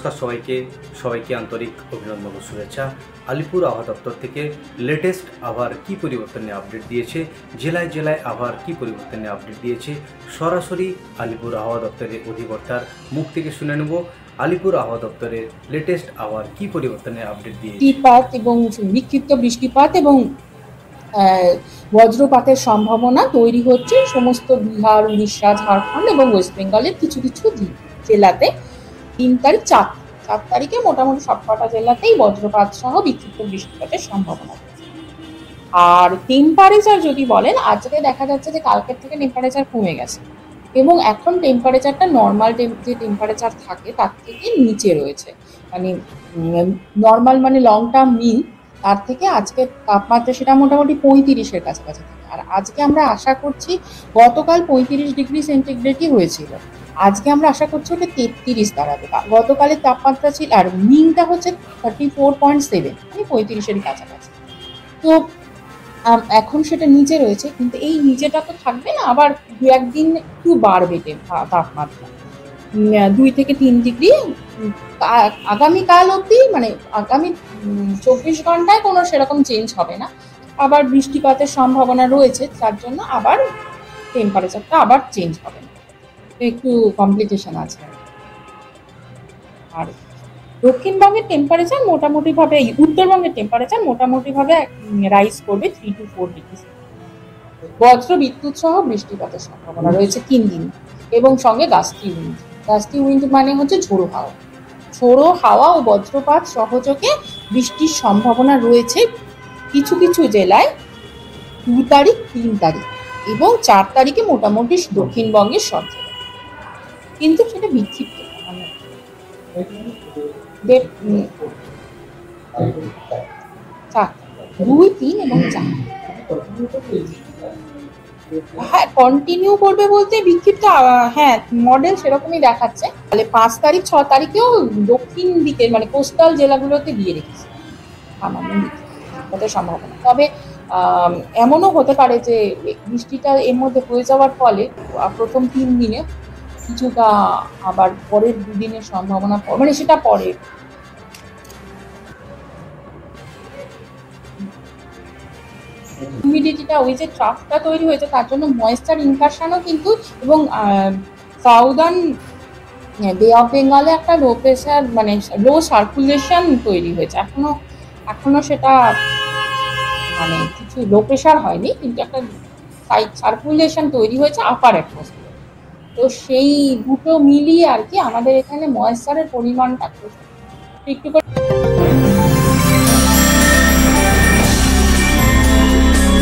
নমস্কার সবাইকে আন্তরিক অভিনন্দন ও শুভেচ্ছা। আলিপুর আবহাওয়া দপ্তর থেকে লেটেস্ট আবহাওয়ার কী পরিবর্তন নিয়ে আপডেট দিয়েছে, জেলায় জেলায় আবহাওয়ার কী পরিবর্তন নিয়ে আপডেট দিয়েছে, সরাসরি আলিপুর আবহাওয়া দপ্তরের অধিকর্তার মুখ থেকে শুনে নেব আলিপুর আবহাওয়া দপ্তরের লেটেস্ট আবহাওয়ার কী পরিবর্তনে আপডেট দিয়েছে। বৃষ্টিপাত এবং বিক্ষিপ্ত বৃষ্টিপাত এবং বজ্রপাতের সম্ভাবনা তৈরি হচ্ছে সমস্ত বিহার, উড়িষ্যা, ঝাড়খণ্ড এবং ওয়েস্ট বেঙ্গলের কিছু কিছু জেলাতে 3 তারিখে মোটামুটি সবকটা জেলাতেই বজ্রপাত সহ বিক্ষিপ্ত বৃষ্টিপাতের সম্ভাবনা রয়েছে। আর টেম্পারেচার যদি বলেন, আজকে দেখা যাচ্ছে যে কালকের থেকে টেম্পারেচার কমে গেছে এবং এখন টেম্পারেচারটা নর্মাল যে টেম্পারেচার থাকে তার থেকে নিচে রয়েছে। মানে নর্মাল মানে লং টার্ম মিন, তার থেকে আজকের তাপমাত্রা সেটা মোটামুটি 35-এর কাছাকাছি থাকে। আর আজকে আমরা আশা করছি, গতকাল 35 ডিগ্রি সেন্টিগ্রেডই হয়েছিল, আজকে আমরা আশা করছি ওটা 33 দাঁড়াবে। গতকালের তাপমাত্রা ছিল, আর মিনটা হচ্ছে 34.7, মানে 35-এর কাছাকাছি। তো এখন সেটা নিচে রয়েছে, কিন্তু এই নিচেটা তো থাকবে না, আবার 2-1 দিন একটু বাড়বে তাপমাত্রা 2 থেকে 3 ডিগ্রি আগামীকাল অবধি, মানে আগামী 24 ঘন্টায় কোনো সেরকম চেঞ্জ হবে না। আবার বৃষ্টিপাতের সম্ভাবনা রয়েছে, তার জন্য আবার টেম্পারেচারটা আবার চেঞ্জ হবে না, একটু কমপ্লিকেশন আছে। আর দক্ষিণবঙ্গের টেম্পারেচার মোটামুটিভাবে, উত্তরবঙ্গের টেম্পারেচার মোটামুটিভাবে রাইজ করবে 3 to 4 ডিগ্রি। বজ্র বিদ্যুৎ সহ বৃষ্টিপাতের সম্ভাবনা রয়েছে 3 দিন, এবং সঙ্গে গাস্টি উইন্ড মানে হচ্ছে ঝোড়ো হাওয়া ও বজ্রপাত সহযোগে বৃষ্টির সম্ভাবনা রয়েছে কিছু কিছু জেলায় 2 তারিখ, 3 তারিখ এবং 4 তারিখে মোটামুটি দক্ষিণবঙ্গের সব জেলায়, কিন্তু সেটা বিক্ষিপ্ত 2, 3 এবং 4। হ্যাঁ, কন্টিনিউ করবে বলতে বিক্ষিপ্ত, হ্যাঁ মডেল সেরকমই দেখাচ্ছে। তাহলে 5 তারিখ, 6 তারিখেও দক্ষিণ দিকের মানে কোস্টাল জেলাগুলোতে দিয়ে রেখেছে সামান্য বিক্ষিপ্ত সম্ভাবনা। তবে এমনও হতে পারে যে বৃষ্টিটা এর মধ্যে হয়ে যাওয়ার ফলে প্রথম 3 দিনে কিছুটা, আবার পরের 2 দিনের সম্ভাবনা, মানে সেটা পরে। হিউমিডিটিটা, ওই যে ট্রাফটা তৈরি হয়েছে তার জন্য ময়েশ্চার ইনকারশনও কিন্তু, এবং সাউদার্ন বে অফ বেঙ্গলে একটা লো প্রেশার মানে লো সার্কুলেশন তৈরি হয়েছে। এখনো সেটা মানে কিছু লো প্রেশার হয়নি, কিন্তু একটা সার্কুলেশন তৈরি হয়েছে আপার অ্যাটমসফিয়ার। তো সেই দুটো মিলিয়ে আর কি আমাদের এখানে ময়েশ্চারের পরিমাণটা একটু করে